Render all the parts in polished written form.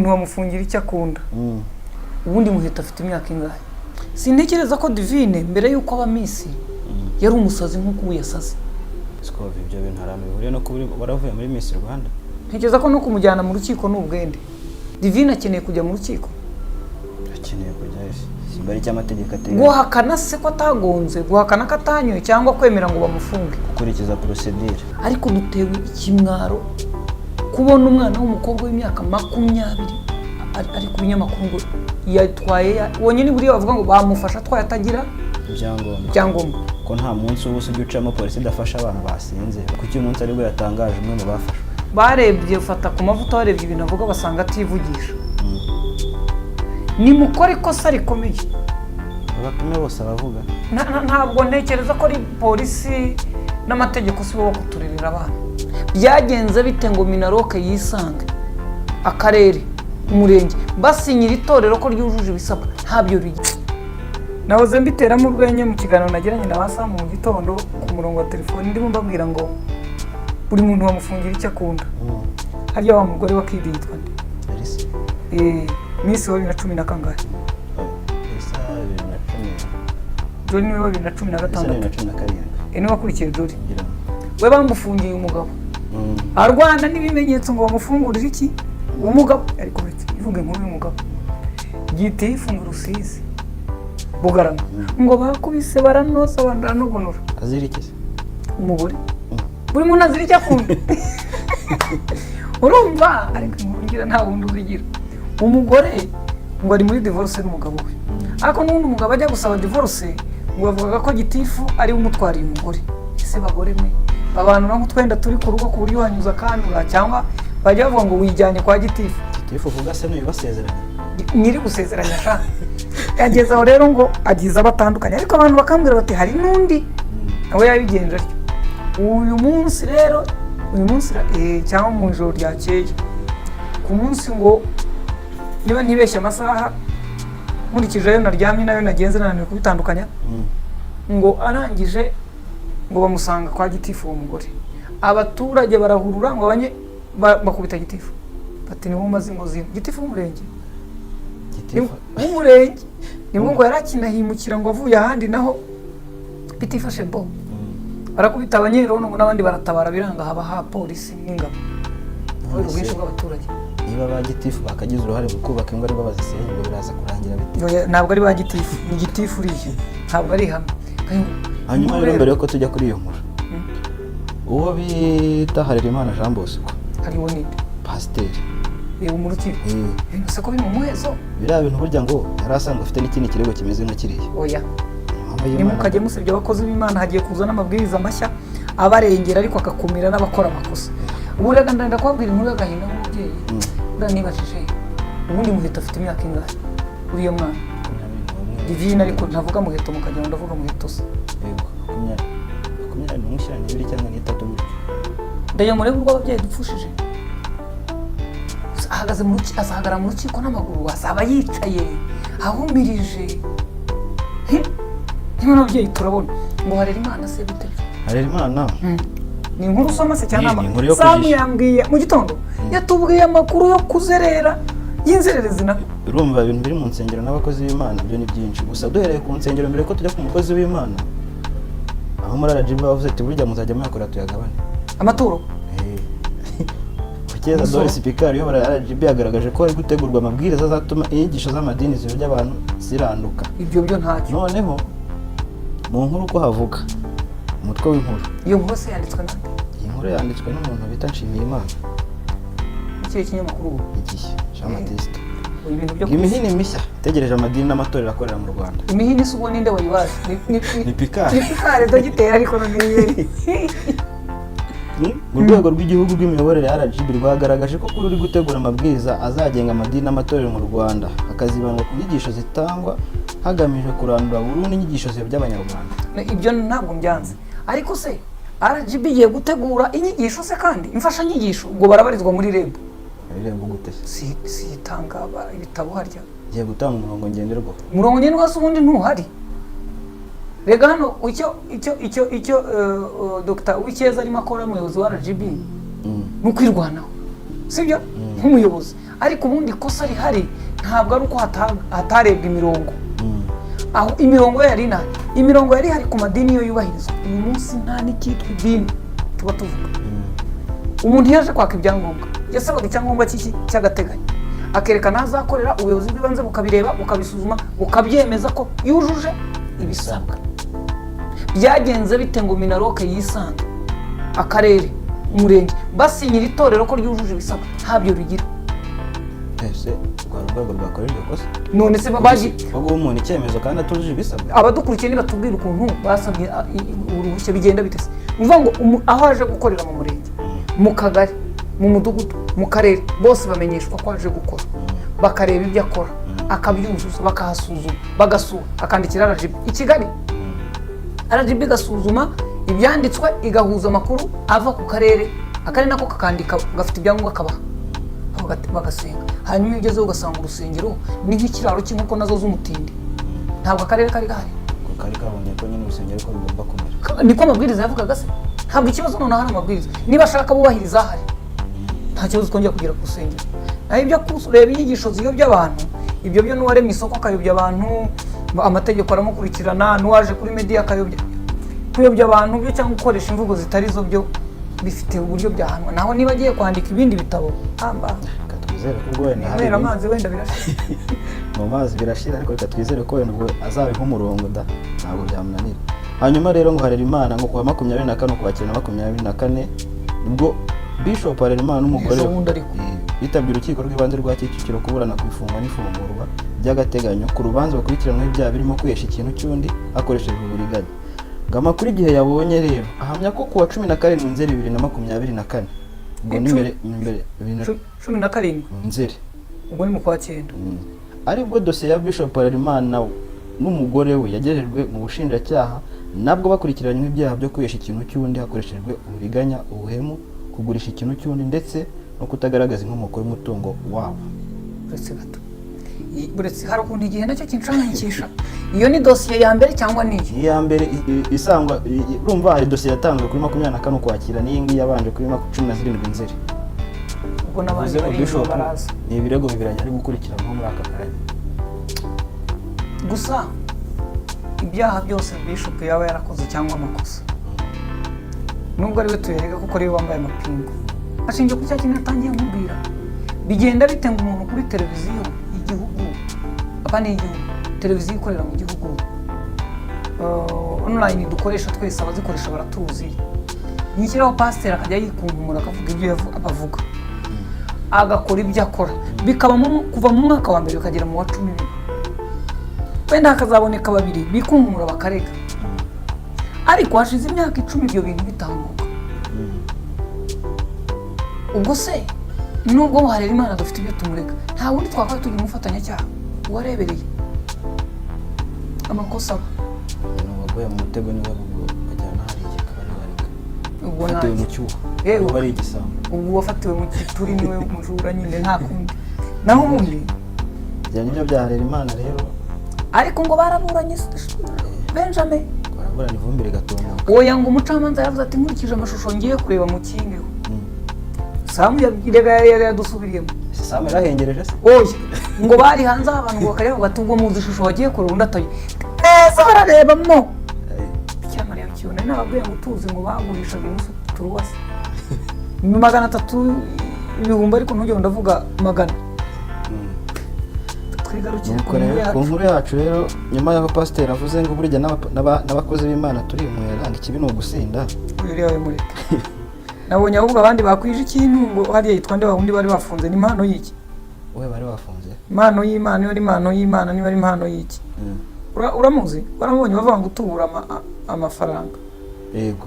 muntu wamufungira icyo akunda ubundi Muheto afite imyaka ingahe sintekereza ko Divine mbere yuko aba Miss yari umusazi nkuko ubu yasaze siko ibyo bintu haramuburiye no kuba waravuye muri Miss Rwanda ntekereza ko no kumujyana mu rukiko n'ubwende Divine akeneye kujya mu rukiko akeneye kujya bari cy'amategeko ateye guhakana se ko atagonze guhakana ko atanyoye cyangwa kwemera ngo bamufunge gukurikiza procedure ariko dutewe ikimwaro kubona umwana w'umukobwa w'imyaka 20 ari ku binyamakuru ngo yatwaye wonyine buriya bavuga ngo bamufasha twaye atagira ibyangombwa ko nta munsi ubuso ucamo polisi idafasha abantu basinze kuki umunsi ari bwo yatangaje umwe mu bafasha barebye fata ku mavuta barebye ibintu avuga basanga ativugisha ni mukore ikosa rikomeye abapime bose abavuga ntabwo ntekereza ko ari polisi n'amategeko si bo kuturerera abana byagenze bite ngo Minaroke yisange akarere umurenge basinyira itorero ko ryujuje ibisabwa ntabyo bigi nahoze mbiteramo urwenya mu kiganiro nagiranye na Basamu mu gitondo ku murongo wa telefone ndimo mbabwira ngo buri muntu wamufungira icyo akunda harya wa mugore wa Kidi yitwa nde Miss wa 2010 na kangahe Joni we 2016 ene wakurikiye Joni we bamufungiye umugabo arwana n'ibimenyetso ngo bamufungurire iki umugabo ariko bite ivuge nkuru y'umugabo gite ifungura Rusizi Bugarama ngo bakubise baranoza bandanogonora azirikize umugore buri muntu azirike akunda urumva ariko ngira nta wundi uzigira umugore ngo ari muri divorce n'umugabo we ariko n'undi umugabo ajya gusaba divorce ngo bavuga ko gitifu ari umutwariye umugore ese bagore mwe abantu nko twenda turi ku rugo ku buryo wanyuza kandura cyangwa bajya bavuga ngo wijyanye kwa gitifu uvuga se n'uyu basezeranye nyiri gusezeranya sha yageze aho rero ngo agize abatandukanye ariko abantu bakambwira bati hari n'undi nawe yabigenje atyo uyu munsi rero cyangwa mu ijoro ryakeye ku munsi ngo niba ntibeshye amasaha nkurikije ayo naryamye nayo nagenze nananiwe kubitandukanya ngo arangije ngo bamusanga kwa gitifu uwo mugore abaturage barahurura ngo bakubita gitifu bati niwe umaze ingozi gitifu w'umurenge w'umurenge nibwo ngo yarakinahimukira ngo avuye ahandi naho bitifashe bo barakubita abanyerono n'abandi baratabara biranga haba polisi n'ingabo ubwinshi bw'abaturage niba ba gitifu bakagize uruhare mu kubaka ingo ari babazisenye ngo biraza kurangira bite ntabwo ari ba gitifu ni gitifu uriye ntabwo ari hamwe hanyuma rero mbere yuko tujya kuri iyo nkuru uwo bita Harerimana Jean Bosco hariho ninde pasiteri mu rukiko ibintu se ko biri mu muhezo biriya bintu burya ngo yari asanzwe afite n'ikindi kirego kimeze nka kiriya oya nimukajye musebya abakozi b'Imana hagiye kuza n'amabwiriza mashya abarengera ariko akakumira n'abakora amakosa ubu rega ndenda kubabwira inkuru y'agahinda nk'umubyeyi uriya nibajije ubundi Muheto afite imyaka ingahe uriya mwana Divine ariko ntavuga Muheto mukajya ngo ndavuga Muheto se makumyabiri n'umushyirane 2 cyangwa 3 gutyo ndayo murebe urwo ababyeyi dupfushije ahagaze mu rukiko azahagara mu rukiko n'amaguru azaba yicaye ahumirije niba n'ababyeyi turabona ngo Harerimana se bite Harerimana ni inkuru usoma se cyane Samu yambwiye mu gitondo yatubwiye amakuru yo kuzerera y'inzererezi na urumva ibintu biri mu nsengero n'abakozi b'Imana byo ni byinshi gusa duhereye ku nsengero mbere ko tujya ku mukozi w'Imana aho muri RGB bavuze ati burya muzajya mwakora tuyagabane amaturo kugeza Doris Pikar yo bara RGB yagaragaje ko ari gutegurwa amabwiriza azatuma inyigisho z'amadini zibyo abantu ziranduka ibyo byo ntacyo noneho mu nkuru ko havuga umutwe w'inkuru iyo nkuru se yanditswe nande iyi nkuru yanditswe n'umuntu bita Nshimiyimana iki kinyamakuru Igihe Jean Baptiste ibintu byo imihini mishya tegereje amadini n'amatorero akorera mu Rwanda imihini se ubwo ninde wayibaje ni Pikar dogiteri ariko none mu rwego rw'igihugu rw'imiyoborere RGB rwagaragaje ko kuri uri gutegura amabwiriza azagenga amadini n'amatorero mu Rwanda akazibandwa ku nyigisho zitangwa hagamijwe kurandura burundu inyigisho by'abanyarwanda ibyo ntabwo mbyanze ariko se RGB igiye gutegura inyigisho se kandi imfasha nyigisho ubwo barabarizwa muri REB gute si itanga ibitabo harya giye gutanga umurongo ngenderwa se ubundi ntuhari rega hano icyo Dr. Uwicyeza arimo akora umuyobozi wa RGB ni ukwirwanaho sibyo nk'umuyobozi ariko ubundi ikosa rihari ntabwo ari uko hatarebwa imirongo. Aho imirongo yari ina imirongo yari hari ku madini yo yubahirizwa. Uyu munsi nta n'ikitwa idini tuba tuvuga. Umuntu yaje kwaka ibyangombwa yasabaga icyangombwa cy'agateganyo akerekana azakorera, ubuyobozi bw'ibanze bukabireba bukabisuzuma bukabyemeza ko yujuje ibisabwa. Byagenze bite ngo Minaroke yisange akarere umurenge basinyira itorero ko ryujuje ibisabwa? Ntabyo bigira. ese rwa rwego rwakorerwa kosa None se babaji bago umuntu icyemezo kandi atujuje ibisabwa? Abadukurikiye nibatubwira ukuntu basabye uruhushya bigenda bitese. Uvuga ngo aho aje gukorera mu murenge, mu kagari, mu mudugudu, mu karere, bose bamenyeshwa ko aje gukora, bakareba ibyo akora, akabyuzuza, bakahasuzuma, bagasura, akandikira RGB i Kigali. RGB gasuzuma ibyanditswe, igahuza amakuru ava ku karere, akarere nako kakandika, gafite ibyangombwa kabaha, bagasenga. Hanyuma iyo ugezeho ugasanga urusengero ni nk'ikiraro cy'inkoko nazo z'umutindi, ntabwo akarere kari gahari. Kari kabonye ko nyine urusengero ko rugomba kumera. Niko amabwiriza yavugaga se. Ntabwo ikibazo noneho hari amabwiriza. Niba ashaka bubahiriza ahari, nta kibazo twongera kugera ku rusengero. Naho ibyo kureba inyigisho ziyobya abantu, ibyo byo n'uware mu isoko akayobya abantu, amategeko aramukurikirana, n'uwaje kuri media kuyobya abantu byo cyangwa gukoresha imvugo zitari zo byo bifite uburyo byahanwa. Naho niba agiye kwandika ibindi bitabo twizere ko wenda hari amazi wenda birashira mu mazi birashira, ariko reka twizere ko wenda azabe nk'umurongo ntabwo byamunanira. Hanyuma rero ngo Harerimana ngo kuwa 24 ukwakira 24 nibwo Bishop Harerimana n'umugore bitabye urukiko rw'ibanze rwa Kicukiro kuburana ku ifungwa n'ifungurwa by'agateganyo ku rubanza bakurikiranwe ibyaha birimo kwesha ikintu cy'undi hakoreshejwe uburiganya. Gama kuri gihe yabonye rero ahamya ko kuwa 17 Nzeri 2024 ngo n'imbere 17 Nzeri ubwo ni mu kwa 9 aribwo dosiye ya Bishop Harerimana n'umugore we yagejejwe mu bushinjacyaha, nabwo bakurikiranywe ibyaha byo kwesha ikintu cy'undi hakoreshejwe uburiganya, ubuhemu, kugurisha ikintu cy'undi ndetse no kutagaragaza inkomoko y'umutungo wabo. Buretse hari ukuntu igihe nacyo kinshanganyikisha. Iyo ni dosiye ya mbere cyangwa ni iki? Iya mbere isangwa urumva hari dosiye yatanzwe kuri 24 ukwakira n'iyi ngiyi yabanje kuri 17 Nzeri. Ubwo nabanje baraza. Ni ibirego bibiranye ari gukurikiranwa muri aka kanya. Gusa ibyaha byose Bishop yaba yarakoze cyangwa amakosa, nubwo ari we tuyerega kuko ari we wambaye amapingu, ashingiye ku cya kintu yatangiye kumubwira. Bigenda bitenga umuntu kuri televiziyo y'igihugu, abandi y'igihugu, televiziyo ikorera mu gihugu, online dukoresha twese, abazikoresha baratuzi. Nikiraho pastor akajya yikunkumura akavuga ibyo abavuga, agakora ibyo akora, bikabamo kuva mu mwaka wa mbere ukagera mu wa 10. Wenda hakazaboneka babiri bikunkumura bakarega, ariko hashize imyaka 10 ibyo bintu bitambuka. Ubwo se nubwo Harerimana dufite ibyo tumurega, nta wundi twakora tugira umufatanya cyaha warebereye amakosa wagoye mu mutego niwe bajyana hari ikikabari bareka. Ubwo wafatiwe mu cyuho, bari igisambo. Ubu wafatiwe mu kituri niwe mujura nyine, nta kundi. Naho ubundi byanye byo bya Harerimana rero, ariko ngo baraburanye Benjamin baraburanye ivumbire gatonda. Oya ngo umucamanza yavuze ati nkurikije amashusho ngiye kureba mu kingeho. Samu yadusubiriyemo. Samu yarahengereje se? Oya ngo bari hanze abantu ngo bakareba batubwo mu ishusho wagiye kureba undataye. Neza bararebamo. Cyamara yakibona nababwiye ngo tuzi ngo bagurisha binusu turuwase. 300 ibihumbi, ariko ntujye ndavuga 100. Twigarukire ku nkuru yacu rero. Nyuma y'aho pasteur avuze ngo burya n'abakozi b'Imana turi umwera ikibi no gusinda, uri yawe muri nabonye ahubwo abandi bakwije ikintu ngo hariya yitwa nde wundi bari bafunze. Ni impano y'iki? We bari bafunze impano y'Imana, iyo ari impano y'Imana niba ari impano y'iki? Uramuzi? Waramubonye bavuga ngo utubura amafaranga. Yego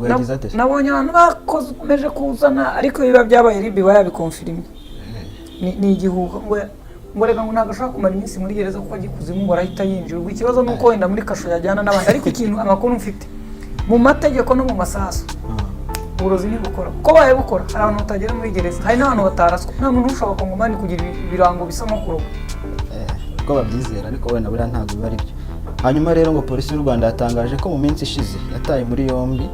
yagize ate? Nabonye abantu bakoze umeje kuzana, ariko biba byabaye ribi bayabikonfirmye. Ni igihuha ngo reka ngo nagashaka kumara iminsi muri gereza kuko agikuzimu ngo arahita yinjira. Ubwo ikibazo nuko wenda muri kasho yajyana n'abandi, ariko ikintu amakuru mfite mu mategeko no mu masaso uburozi ntibukora. Ko baye bukora hari abantu batagera muri gereza, hari n'abantu bataraswa. Nta muntu ushobora kongomani kugira ibirango bisa no kuroba ko babyizera, ariko wenda buriya ntabwo biba ari byo. Hanyuma rero ngo polisi y'u Rwanda yatangaje ko mu minsi ishize yataye muri yombi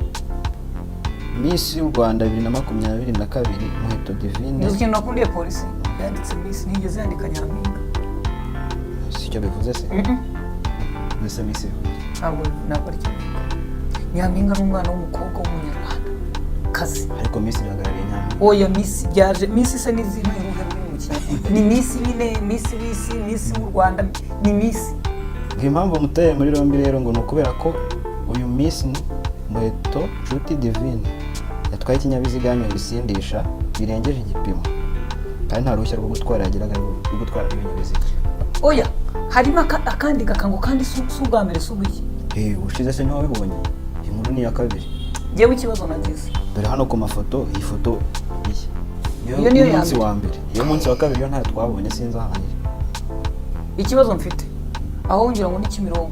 Miss y'u Rwanda 2022 Muheto Divine. Nzi kintu nakundiye polisi yanditse Miss, ntigeze yandika Nyampinga. si cyo bivuze se mbese Miss ntabwo ari cyo. Nyampinga ni umwana w'umukobwa w'umunyarwanda kazi, ariko Miss iragaragaye Nyampinga. oya Miss byaje Miss se n'izina y'uruhe ruri mu Kinyarwanda ni Miss nyine, Miss w'u Rwanda ni Miss. Impamvu muteye muri Rombi rero ngo ni ukubera ko uyu Miss Muheto Nshuti Divine yatwaye ikinyabiziga yanyoye ibisindisha birengeje igipimo kandi nta ruhushya rwo gutwara yagiraga rwo gutwara ibinyabiziga. Oya harimo akandi gakango kandi si ubwa mbere si ubw'iki. Ushize se niho wabibonye, inkuru ni iya kabiri. Njyewe ikibazo nagize dore hano ku mafoto, iyi foto iyo niyo munsi wa mbere, iyo munsi wa kabiri yo ntayo twabonye sinzi ahandi. Ikibazo mfite aho ngira ngo ni Kimironko.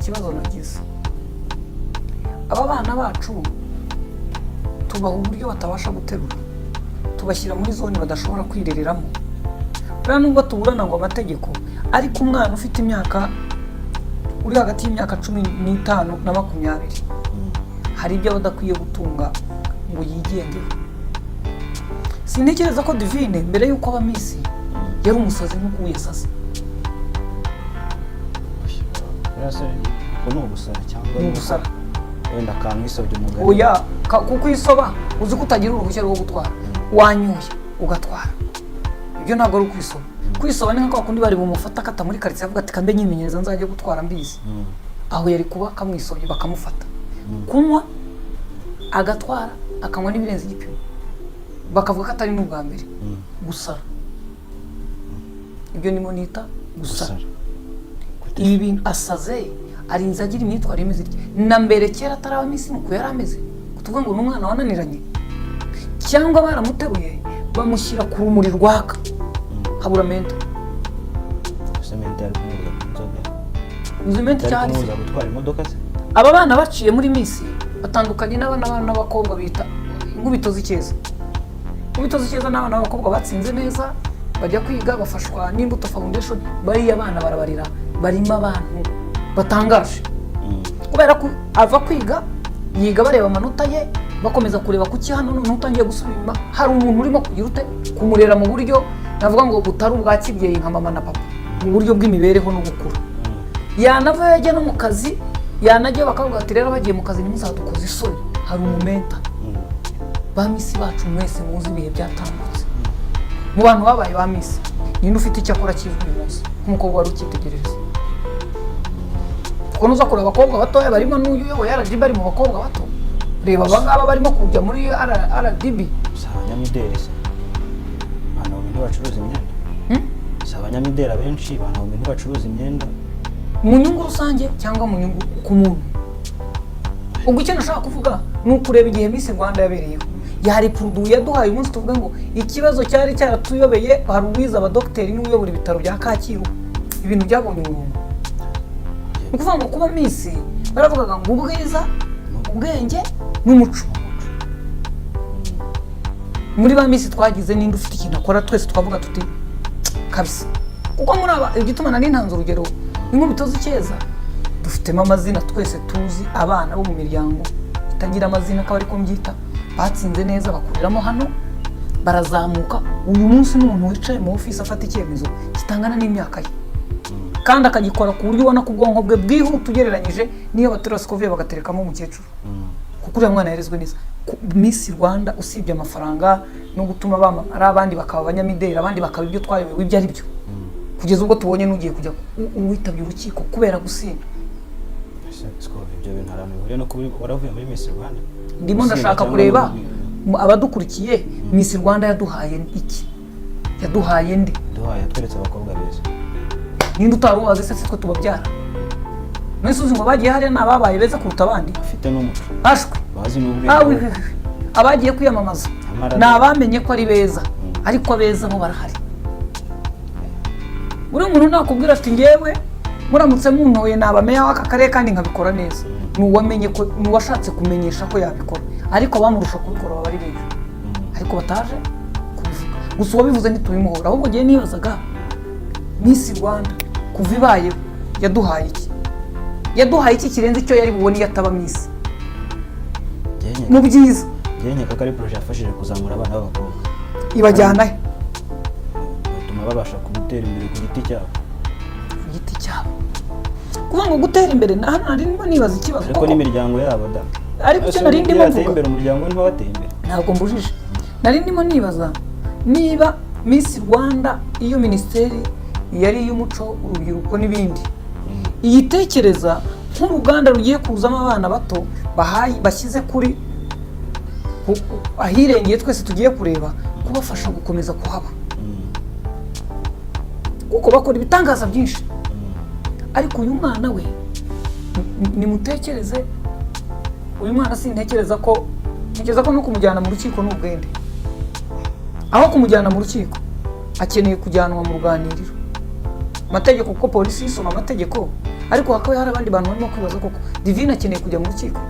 Ikibazo nagize aba bana bacu tubaha uburyo batabasha guterura, tubashyira muri zone badashobora kwirereramo. Buriya nubwo tuburana ngo amategeko, ariko umwana ufite imyaka uri hagati y'imyaka 15 na 20 hari ibyo badakwiye gutunga ngo yigengeho. Sintekereza ko Divine mbere yuko aba Miss yari umusazi nk'uko yasase. Yase ko no gusara cyangwa Ni ugusara. wenda kamwisobye umugani. Oya kuko isoba uzi kutagira uruhushya rwo gutwara, wanyoye ugatwara, ibyo ntabwo ari ukwisoba. Kwisoba ni nko kundi bari bumufata kata muri quartier avuga ati kambe nyimenyereza nzaje gutwara mbizi. Aho yari kuba kamwisobye bakamufata. Kunywa agatwara akanywa n'ibirenze igipimo bakavuga ko atari n'ubwa mbere. Gusara ibyo nimo nita gusara. Ibi bintu asaze arinze agira imyitwarire imeze ityo na mbere kera ataraba Miss nuko yari ameze, kutuvuga ngo n'umwana wananiranye cyangwa baramuteruye bamushyira ku rumuri rwaka habura menta. Sementi ari kumuza inzoga. Uzimenti cyari gutwara imodoka se. Aba bana baciye muri Miss batandukanye n'abana n'abakobwa bita inkubito z'ikeza. Inkubito z'ikeza n'abana n'abakobwa batsinze neza bajya kwiga bafashwa n'Imbuto Foundation. Bari abana barabarira barimo abantu batangaje kubera ko ava kwiga yiga bareba amanota ye bakomeza kureba kuki hano none utangiye gusubira hari umuntu urimo kugira ute kumurera mu buryo navuga ngo butari ubwakibyeyi nka mama na papa, mu buryo bw'imibereho no gukura. Yanava yajya no mu kazi yanajya bakavuga ati rero bagiye mu kazi ntimuzadukoze isoni, hari umumenta. Ba Miss bacu mwese muzi ibihe byatambutse mu bantu babaye ba Miss ninde ufite icyo akora kizwi uyu munsi nk'umukobwa wari ukitegereza. Kuko nuza kureba abakobwa batoya barimo n'uyu yoboye RDB bari mu bakobwa bato, reba abangaba barimo kujya muri RDB. Abanyamideli se abantu bamwe bacuruza imyenda. Abanyamideli abenshi abantu bamwe bacuruza imyenda mu nyungu rusange cyangwa mu nyungu ku muntu. Ubwo icyo nashaka kuvuga ni ukureba igihe Miss Rwanda yabereyeho. Yari produit yaduhaye umunsi tuvuga ngo ikibazo cyari cyaratuyobeye, hari uwiza abadokiteri n'uyobora ibitaro bya Kacyiru, ibintu byabonye umurongo. Ni kuvuga ngo kuba Miss baravugaga ngo ubwiza, ubwenge n'umuco. Muri ba Miss twagize ninde ufite ikintu akora twese twavuga tuti kabisa. Kuko muri aba igituma nari ntanze urugero inkubito z'ikeza dufitemo amazina twese tuzi, abana bo mu miryango itagira amazina akaba ariko mbyita, batsinze neza bakuriramo hano barazamuka. Uyu munsi n'umuntu wicaye mu office afata icyemezo kitangana n'imyaka ye kandi akagikora ku buryo ubona ku bwonko bwe bwihuta ugereranyije niyo baterura Scovia bagaterekamo umukecuru. Kuko uriya mwana yarezwe neza. Miss Rwanda usibye amafaranga no gutuma bamamara abandi bakaba abanyamideli abandi bakaba ibyo twayobewe ibyo ari byo, kugeza ubwo tubonye n'ugiye kujya uwitabye urukiko kubera gusinda. Ibyo bintu haramubure no kuba waravuye muri Miss Rwanda. Ndimo ndashaka kureba abadukurikiye Miss Rwanda yaduhaye iki, yaduhaye nde? Duhaye tweretse abakobwa beza. Ninde utaruwaze se twe tubabyara? Mwese uzi ngo bagiye hari n'ababaye beza kuruta abandi afite n'umuco ashwe bazi n'ubwenge. Abagiye kwiyamamaza nabamenye ko ari beza, ariko abeza bo barahari. Uri umuntu nakubwira ati ngewe muramutse muntoye nabameya w'aka karere kandi nkabikora neza, nuwamenye ko nuwashatse kumenyesha ko yabikora, ariko bamurusha kubikora bari beza ariko bataje kubivuga. Gusa uwabivuze ntitubimuhora, ahubwo giye nibazaga Miss Rwanda kuva ibaye yaduhaye iki, yaduhaye iki kirenze icyo yari bubone yataba Miss mu byiza. Yenye kakari projet yafashije kuzamura abana b'abakobwa ibajyana he bakazatuma babasha gutera imbere ku giti cyabo. ku giti cyabo kuvuga ngo gutera imbere na hano harimo nibaza ikibazo ariko n'imiryango yabo da ariko icyo nari ndimo mvuga imbere umuryango niho bateye imbere ntabwo mbujije nari ndimo nibaza niba Miss Rwanda iyo minisiteri yari iy'umuco urubyiruko n'ibindi iyitekereza nk'uruganda rugiye kuzamo abana bato bashyize kuri ahirengeye twese tugiye kureba kubafasha gukomeza kuhaba kuko bakora ibitangaza byinshi ariko uyu mwana we nimutekereze uyu mwana sintekereza ko no kumujyana mu rukiko n'ubwende aho kumujyana mu rukiko akeneye kujyanwa mu ruganiriro amategeko kuko polisi isoma amategeko ariko hakaba hari abandi bantu barimo kwibaza koko Divine akeneye kujya mu rukiko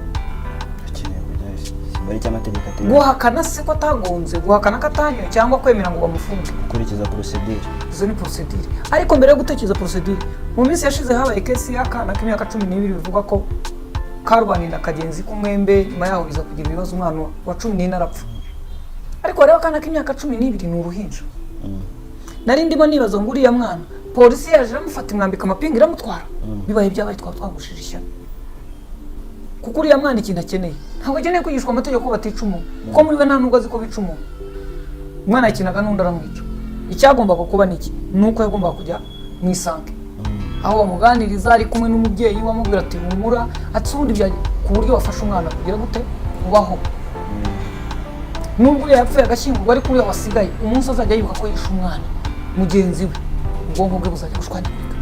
bari cy'amategeko ateye guhakana se ko atagonze guhakana ko atanyoye cyangwa kwemera ngo bamufunge gukurikiza procedure izo ni procedure ariko mbere yo gutekereza procedure mu minsi yashize habaye kesi y'akana k'imyaka 12 bivuga ko karwanira kagenzi k'umwembe nyuma yaho biza kugira ibibazo umwana wa 14 arapfa ariko rero akana k'imyaka 12 ni uruhinja nari ndimo nibaza ngo uriya mwana polisi yaje iramufata imwambika amapinga iramutwara bibaye byabaye twagushije ishyano kuko uriya mwana ikintu akeneye ntabwo akeneye kwigishwa amategeko batica umuntu kuko muri we nta nubwo azi ko bica umuntu umwana yakinaga n'undi aramwica icyagombaga kuba niki nuko yagombaga kujya mu isange aho bamuganiriza ari kumwe n'umubyeyi wamubwira ati humura ati ubundi byaje ku buryo wafashe umwana kugira gute ubaho nubwo yapfuye agashyingurwa ariko uriya wasigaye umunsi azajya yibuka ko yishe umwana mugenzi we ubwonko bwe buzajya bushwanyagurika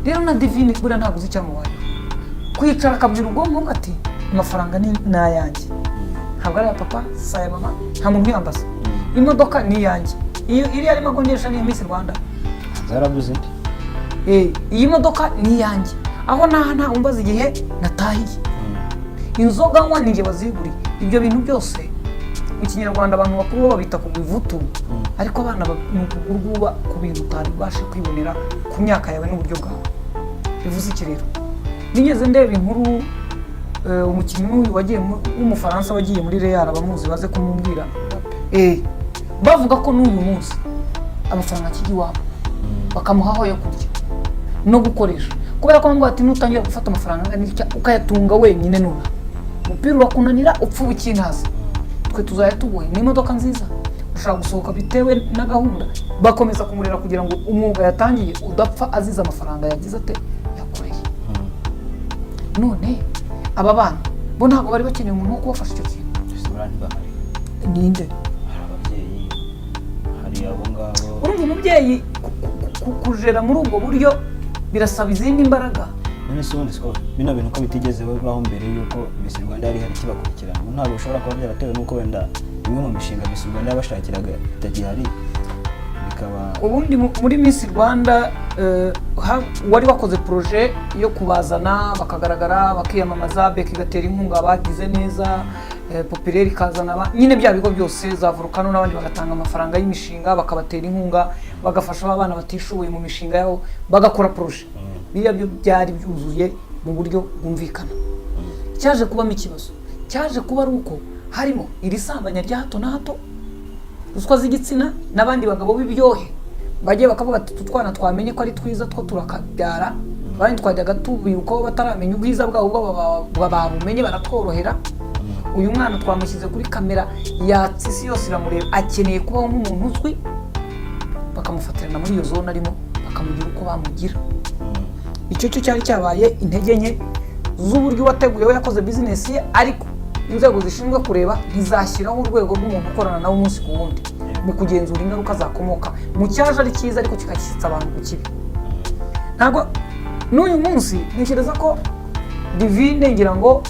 rero na Divine buriya ntabwo uzi icyamubayeho kwicara akabwira ubwonko ati amafaranga ni ayanjye ntabwo ari aya papa si aya mama nta muntu uyambaza imodoka ni iyanjye iyo iri arimo agongesha ni iya Miss Rwanda zarabuze iyi modoka ni iyanjye aho nta umbaza igihe natahiye inzoga nywa ni njye waziguriye ibyo bintu byose mu kinyarwanda abantu bakuru babita ku bivutu ariko abana urwuba ku bintu utari ubashe kwibonera ku myaka yawe n'uburyo bwawe bivuze iki rero nigeze ndeba inkuru umukinnyi wagiye w'umufaransa wagiye muri Real abamuzi baze kumubwira bavuga ko n'uyu munsi amafaranga akijya iwabo bakamuhaho yo kurya no gukoresha kubera ko ngo ati nutangira gufata amafaranga ukayatunga wenyine nuna umupira urakunanira upfa ukintaza twe tuzaya tuguhe n'imodoka nziza ushaka gusohoka bitewe na gahunda bakomeza kumurera kugira ngo umwuga yatangiye udapfa aziza amafaranga yagize ate yakoreye none aba bana bo ntabwo bari bakeneye umuntu wo kubafasha icyo kintu ninde ababyeyi hari abo ngabo urumva umubyeyi kujera muri ubwo buryo birasaba izindi imbaraga none se ubundi siko bino bintu ko bitigeze baho mbere yuko Miss Rwanda yari hari kibakurikirana ntabwo ushobora kuba byaratewe nuko wenda imwe mu mishinga Miss Rwanda yabashakiraga itagihari bikaba ubundi muri Miss Rwanda wari wakoze projet yo kubazana bakagaragara bakiyamamaza bekigatera inkunga bagize neza populaire kazana nyine bya bigo byose za Volcano n'abandi bagatanga amafaranga y'imishinga bakabatera inkunga bagafasha abana batishoboye mu mishinga yabo bagakora projet biriya byo byari byuzuye mu buryo bwumvikana cyaje kubamo ikibazo cyaje kuba ari uko harimo iri sambanya rya hato na hato ruswa z'igitsina n'abandi bagabo b'ibyohe bagiye bakavuga ati tutwana twamenye ko ari twiza two turakabyara abandi twajyaga tubirukaho bataramenya ubwiza bwabo babumenye baratworohera uyu mwana twamushyize kuri kamera yatse isi yose iramureba akeneye kubaho nk'umuntu uzwi bakamufatirana muri iyo zone arimo bakamugira uko bamugira icyo cyo cyari cyabaye intege nke z'uburyo wateguye we yakoze business ye ariko inzego zishinzwe kureba ntizashyiraho urwego rw'umuntu ukorana nawe umunsi ku wundi mu kugenzura ingaruka zakomoka mu cyaje ari cyiza ariko kikashyitsa abantu ku kibi ntabwo n'uyu munsi ntekereza ko Divine ngira ngo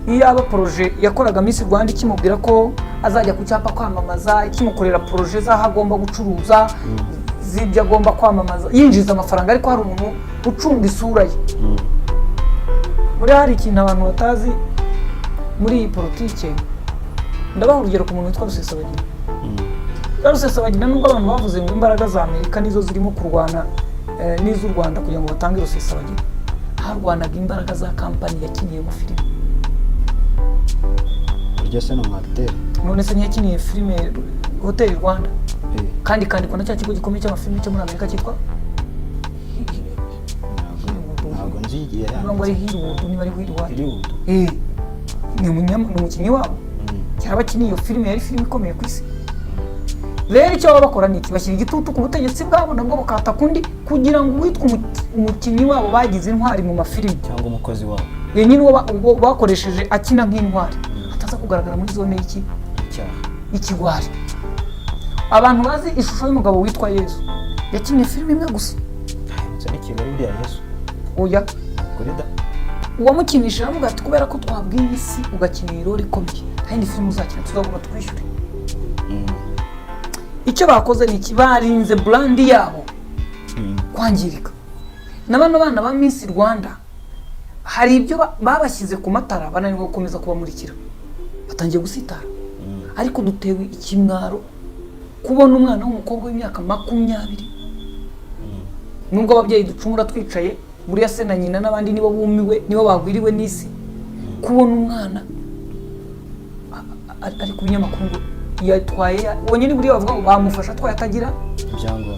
iyo aba projet yakoraga Miss Rwanda ikimubwira ko azajya ku cyapa kwamamaza ikimukorera projet zaho agomba gucuruza zibyo agomba kwamamaza yinjiza amafaranga ariko hari umuntu ucunga isura ye muri hari ikintu abantu batazi muri iyi politike ndabaha urugero ku muntu witwa Rusesabagina Rusesabagina nubwo abantu bavuze ngo imbaraga za Amerika nizo zirimo kurwana n'iz'u Rwanda kugira ngo batange Rusesabagina harwanaga imbaraga za kampani yakiniye mu filime uryo se no acteur none se ntiyakiniye filime Hotel Rwanda kandi kandikwa na cya kigo gikomeye cy'amafilime cyo muri Amerika cyitwa ntabwo nzi igihe ngo ari Hollywood, niba ari Hollywood. Hollywood. Ni umukinnyi wabo cyaba kiniyo filime, yari filime ikomeye ku isi. Rero icyo baba bakora ni iki, bashyira igitutu ku butegetsi bwabo nabwo bukata kundi kugira ngo witwe umukinnyi wabo bagize intwari mu mafilime cyangwa umukozi wabo nyine uwo bakoresheje akina nk'intwari ataza kugaragara muri zone y'iki ikigwari. Abantu bazi ishusho y'umugabo witwa Yesu yakinnye filime imwe gusa, ni Kigali buriya Yesu oya kurida uwamukinisha aravuga ati kubera ko twabwiye isi ugakinira irori ikomeye kandi filime uzakina tuzagomba twishyure. Icyo bakoze ni iki, barinze brand yabo kwangirika. Na bano bana ba Miss Rwanda hari ibyo babashyize ku matara bananirwa gukomeza kubamurikira, batangiye gusitara. Ariko dutewe ikimwaro kubona umwana w'umukobwa w'imyaka 20 nubwo ababyeyi ducungura twicaye buriya se na nyina n'abandi nibo bumiwe, nibo bagwiriwe n'isi, kubona umwana ari ku binyamakuru yatwaye wonyine buriya bavuga ngo bamufasha twatagira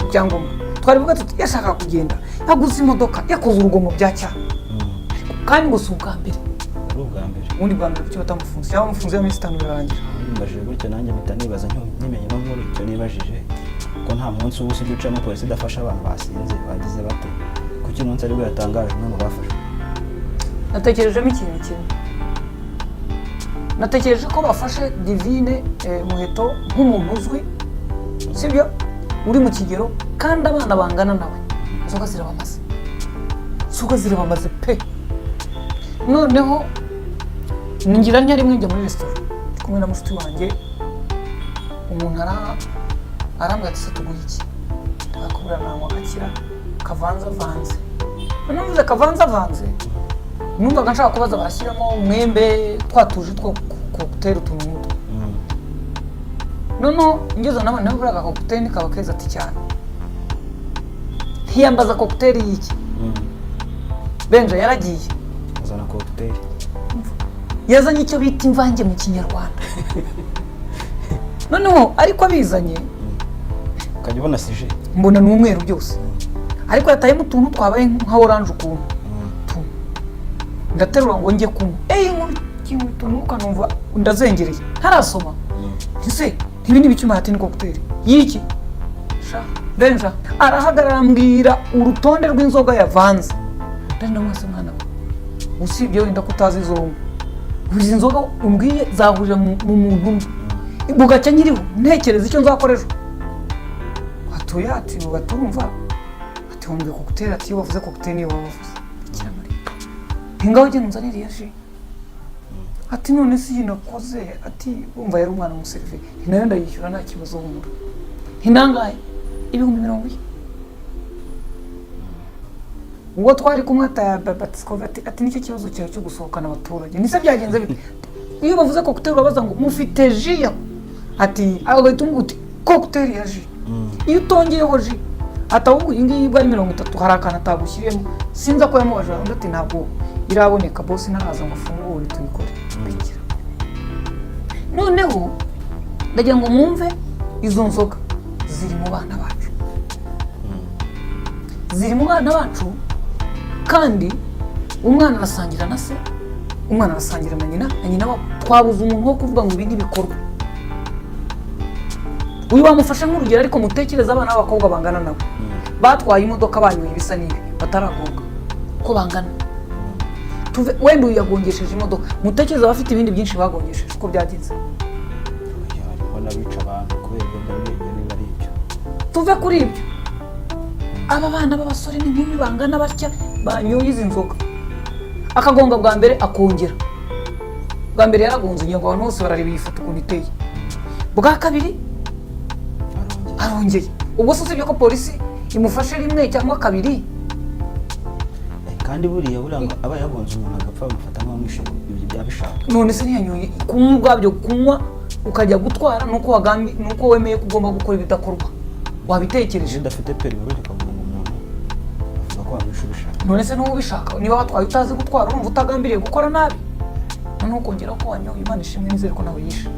ibyangombwa. Twarivuga tuti yashaka kugenda yaguze imodoka yakoze urugomo bya cyane, kandi ngo si ubwa mbere, ubundi bwa mbere kuki batamufunze cyangwa bamufunze ya minsi 5 birarangira. Mbajije gutyo nanjye mpita nibaza nkimenye no nkuru icyo nibajije ko nta munsi ubu usibye ucamo polisi idafasha abantu basinze bagize bate, kuki umunsi aribwo yatangaje umwe mu bafashwe. Natekerejemo ikintu kimwe, natekereje ko bafashe Divine Muheto nk'umuntu uzwi, sibyo uri mu kigero kandi abana bangana nawe, inzoga zirabamaze pe. Noneho ningira ntiyari mwinjya muri restaurant kumwe na mushiti wanjye, umuntu arambwira ati se tuguhe iki, ndakubura nanywa agakira kavanze. Nanuze kavanze numvaga nshaka kubaza bashyiramo umwembe twatuje two cocktail utuntu nk'utu. Noneho ngeze n'abana nabo baraga cocktail ni kaba keza ati cyane, ntiyambaza cocktail y'iki. Benja yaragiye azana cocktail, yazanye icyo bita imvange mu Kinyarwanda. Noneho ariko abizanye ukajya ubona sije mbona n'umweru byose, ariko yatayemo utuntu twabaye nka orange ukuntu. Ndaterura ngo njye kunywa inkuru nuka numva ndazengereye ntarasoma ese ibi ni bicuma hati ni cocktail yiki sha. Benja arahagarara ambwira urutonde rw'inzoga yavanze, ndenda mwese mwana usibye wenda kutazi izo izi nzoga umbwiye zahurira mu muntu bugacya nyiriho ntekereza icyo nzakoresha. Atuye ati ugatumva ati wumve cocktail, ati wavuze cocktail niyo wavuze cyamari hingaho je nzaniriye je. Ati none si nakoze, ati umva yari umwana umuserve nayo ndayishyura nta kibazo humura. Hinangaye 20,000. Uwo twari kumwe ati nicyo kibazo cyawe cyo gusohokana abaturage nise byagenze bite. Iyo bavuze cocktail urabaza ngo mufite ji, ati agahita umuti cocktail ya ji. Iyo utongeyeho ji atawugu ingiyi bwa 30 hari akana atagushyiriyemo sinza ko yamubaje undi ati ntabwo iraboneka boss naraza ngo afungure tuyikore bikira. Noneho ndagira ngo mwumve izo nzoga ziri mu bana bacu, ziri mu bana bacu, kandi umwana arasangira na se, umwana arasangira na nyina wabo. Twabuze umuntu wo kuvuga ngo ibi n'ibikorwa. Uyu wamufasha nk'urugero, ariko mutekereza abana b'abakobwa bangana nawe batwaye imodoka banyoye ibisa n'ibi bataragonga ko bangana. Tuve wenda uyu yagongesheje imodoka, mutekereza abafite ibindi byinshi bagongesheje uko byagenze. Ubona bica abantu kubera ibyo niba ari ibyo. Tuve kuri ibyo, aba bana b'abasore n'inkumi bangana batya banyoye izi nzoga, akagonga bwa mbere akongera, bwa mbere yaragonze nyango abantu bose barareba iyi foto ukuntu iteye, bwa kabiri arongeye. Ubwo se usibye ko polisi imufashe rimwe cyangwa kabiri, kandi buriya aba yagonze umuntu agapfa bamufata nk'amwishe ibyo byabishaka. None se ntiyanyoye kunywa ubwabyo, kunywa ukajya gutwara nuko wagambi nuko wemeye kugomba gukora ibidakorwa wabitekereje. Udafite perimi rero ukavuga umuntu avuga ko wamwishe ubishaka. None se n'ubu ubishaka niba watwaye utazi gutwara urumva utagambiriye gukora nabi, noneho ukongera ko wanyoye. Imana ishimwe nizere ko nawe yishe.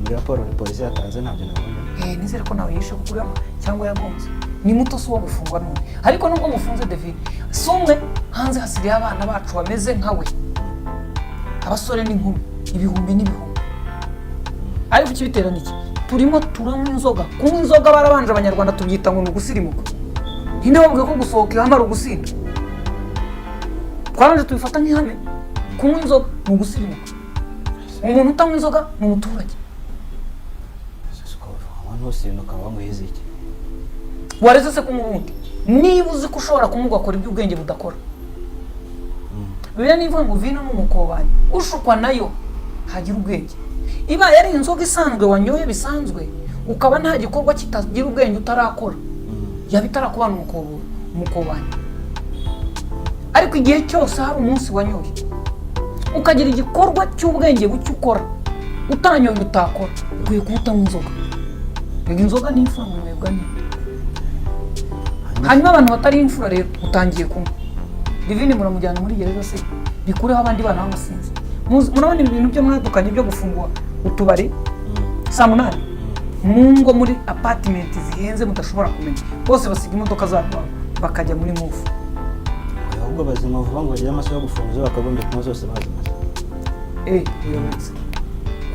muri raporo polisi yatanze ntabyo nabonye. Nizere ko nawe yishe kugurama cyangwa yagonze. Ni muto si uwo gufungwa n'umwe. Ariko nubwo mufunze David, si umwe hanze hasigaye abana bacu bameze nkawe. Abasore n'inkumi, ibihumbi n'ibihumbi. Ariko ikibitera niki? Turimo turanywa inzoga. Kunywa inzoga barabanje abanyarwanda tubyita ngo nugusirimuka. Ninde wabwiye ko gusohoka ihama rugusinda? Twaranje tubifata nk'ihame. Kunywa inzoga nugusirimuka. Umuntu utanywa inzoga ni umuturage. Abantu usinuka bamwize iki? Wareze se kumubundi. Niba uzi ko ushobora kumugwa akora ibyo ubwenge budakora. Bibiliya nivuga ngo vino n'umukobanyi ushukwa nayo hagira ubwenge. Iba yari inzoga isanzwe wanyoye bisanzwe ukaba nta gikorwa kitagira ubwenge utarakora. Yabitara kubana umukobanyi. Ariko igihe cyose hari umunsi wanyoye ukagira igikorwa cy'ubwenge bucyo ukora utanyoye utakora ukwiye kubuta mu nzoga. Yego inzoga ni imfura mu mwebwa ni. Hanyuma abantu batari imfura rero utangiye kumwe. Divine muramujyana muri gereza se bikureho abandi bana b'amasinzi. Murabona ibintu byo mwadukanye byo gufungwa utubari saa 8 mungo muri apartment zihenze mudashobora kumenya. Bose basiga imodoka zabo bakajya muri move. Ahubwo bazima vuba ngo bagire amasaha yo gufunga bakagombye kunywa zose bazimaze. Uyobetse.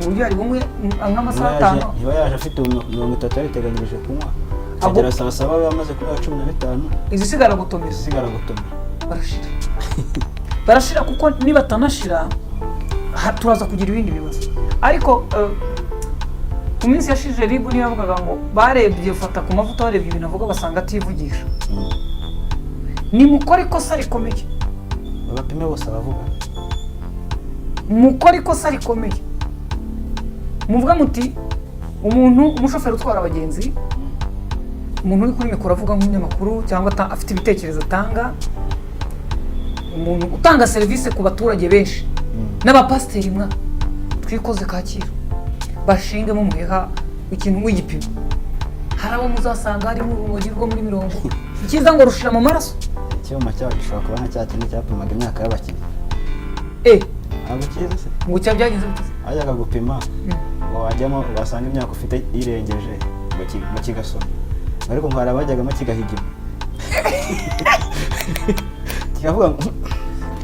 Uburyo ari bumwe nk'amasaha 5. Niba yaje afite 30 yariteganyirije kunywa. Agera saa 7 bamaze kuba 15. Izisigara gutomera. Izisigara gutomera. Barashira. Barashira kuko niba tanashira turaza kugira ibindi bibazo. Ariko ku minsi yashije ribu niyo bavugaga ngo barebye fata ku mavuta barebye ibintu avuga basanga ativugisha. Ni mukora ikosa rikomeye. Abapime bose abavuga. Mukora ikosa rikomeye. Muvuga muti umushoferi utwara abagenzi umuntu uri kuri mikoro avuga nk'umunyamakuru cyangwa afite ibitekerezo atanga, umuntu utanga serivisi ku baturage benshi n'abapasiteri mwa twikoze Kacyiru bashinge mu muheha ikintu w'igipimo. Hari abo muzasanga hari mu rumogi rwo muri 40 ikiza ngo rushira mu maraso. Icyuma cyawe gishobora kuba nka cyakindi cyapimaga imyaka y'abakinnyi. Abo kiza se ngo cyabyagize bitize ajyaga gupima ngo wajyamo basanga imyaka ufite irengeje mu kigasoma. Ariko ngo hari abajyagamo kigahigima. Kigavuga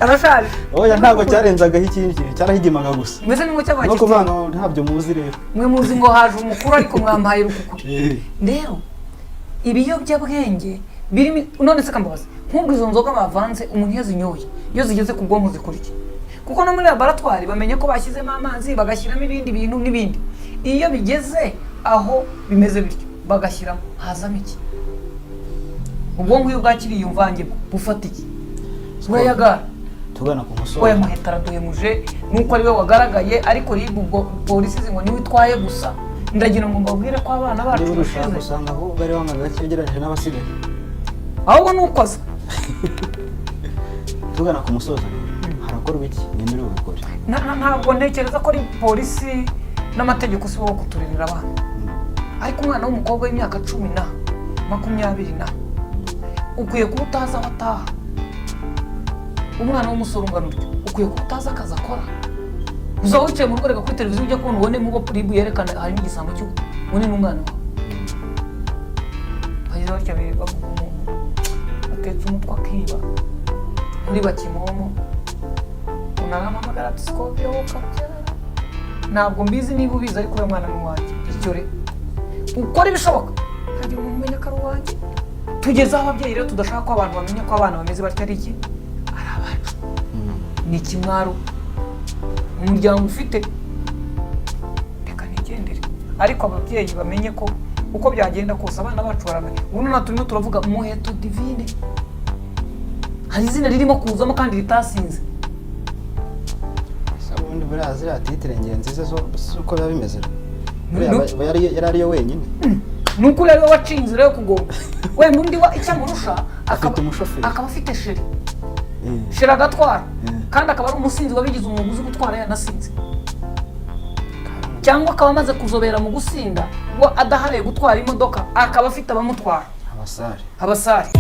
arashaje. Oya ntabwo cyarenzagaho ikindi kintu cyarahigimaga gusa. Mwese nimwe cyabakije. No kuvanga ntabyo muzi rero. Mwe muzi ngo haje umukuru ariko mwampaye rukukuru. Rero ibiyobyabwenge birimo none se kambabaza nk'ubwo izo nzoga bavanze umuntu yazinyoye iyo zigeze ku bwonko zikuriki. Kuko no muri laboratoire bamenye ko bashyizemo amazi bagashyiramo ibindi bintu n'ibindi. Iyo bigeze aho bimeze bityo bagashyiramo hazamo iki? Ubwonko iyo bwakiriye umvange bufata iki? Mwayaga tugana ku musoro. Oya muhetara duhemuje nuko ari we wagaragaye ariko ribu polisi ngo ni witwaye gusa. Ndagira ngo mbabwire ko abana bacu bashize usanga aho bari wangaga cyegereje n'abasigaye. Ahubwo nukoza. Tugana ku musozo harakora iki nimero ubikore. Ntabwo ntekereza ko ari polisi n'amategeko si bo kuturerera abana. Ariko umwana w'umukobwa w'imyaka 10 na 20 na ukwiye kuba utaza abataha. Umwana w'umusoro ungana utyo ukwiye kuba utaza akazi akora. Uza wicaye mu rwego kuri televiziyo ujya kubona ubone mubo ribu yerekana harimo igisambo cyo ubone n'umwana wawe. Bagize batya bavuga umuntu atetse umutwe akiba muri Bakimomo unaramamagara Scorpio ukabya. Ntabwo mbizi niba ubizi ariko uyu mwana n'uwanjye icyo re ukora ibishoboka hagira umuntu umenya ko ari uwanjye. Tugeze aho ababyeyi rero tudashaka ko abantu bamenya ko abana bameze batya ari iki ari abacu. Ni kimwaro umuryango ufite reka nigendere ariko ababyeyi bamenye ko uko byagenda kose abana bacu baramenye. Ubu turimo turavuga Muheto Divine hari izina ririmo kuzamo kandi ritasinze. Sabundi barazi atitere ngenzi zo uko biba bimeze. Yari ariyo wenyine. Nuko rero wacinze rero kugomba. We mundi wa icyamurusha afite umushoferi akaba afite sheri. Sheri agatwara kandi akaba ari umusinzi wabigize umuguzi gutwara yanasinze. Cyangwa akaba amaze kuzobera mu gusinda ngo adaharaye gutwara imodoka akaba afite abamutwara. Abasare.